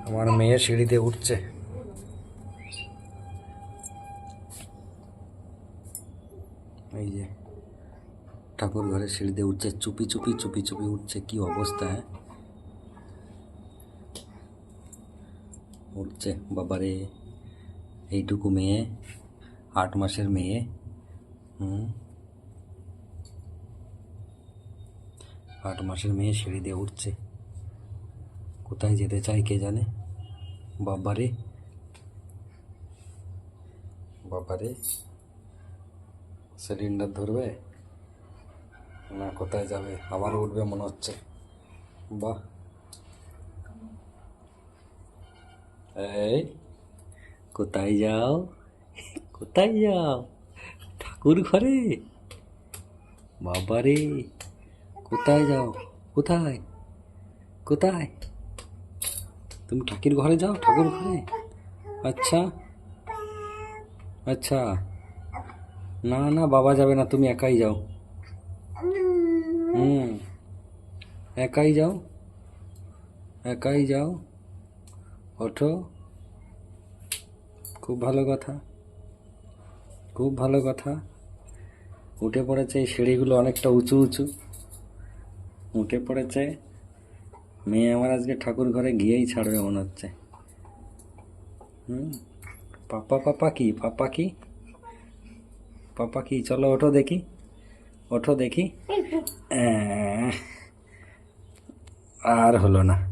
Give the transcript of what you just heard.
আমার মেয়ে সিঁড়িতে উঠছে। এই যে ঠাকুর ঘরের সিঁড়িতে উঠছে, চুপি চুপি চুপি চুপি উঠছে। কি অবস্থা! হ্যাঁ, উঠছে। বাবারে, এইটুকু মেয়ে, 8 মাসের মেয়ে। 8 মাসের মেয়ে সিঁড়ি দিয়ে উঠছে। কোথায় যেতে চায় কে জানে। বাবারে বাবারে, সিলিন্ডার ধরবে না কোথায় যাবে? আবার উঠবে মনে হচ্ছে। বাহ! এই, কোথায় যাও? কোথায় যাও? ঠাকুর ঘরে? বাবারে, কোথায় যাও? কোথায় কোথায়? তুমি ঠাকুর ঘরে যাও? ঠাকুর ঘরে? আচ্ছা আচ্ছা, না না, বাবা যাবে না, তুমি একাই যাও। একাই যাও, একাই যাও। ওঠো। খুব ভালো কথা, খুব ভালো কথা। উঠে পড়েছে। এই সিঁড়িগুলো অনেকটা উঁচু উঁচু। উঠে পড়েছে। মেয়ে আমার আজকে ঠাকুর ঘরে গিয়েই ছাড়বে মনে হচ্ছে। পাপা পাপা কি? পাপা কি? পাপা কি? চলো ওঠো দেখি, ওঠো দেখি। আর হলো না।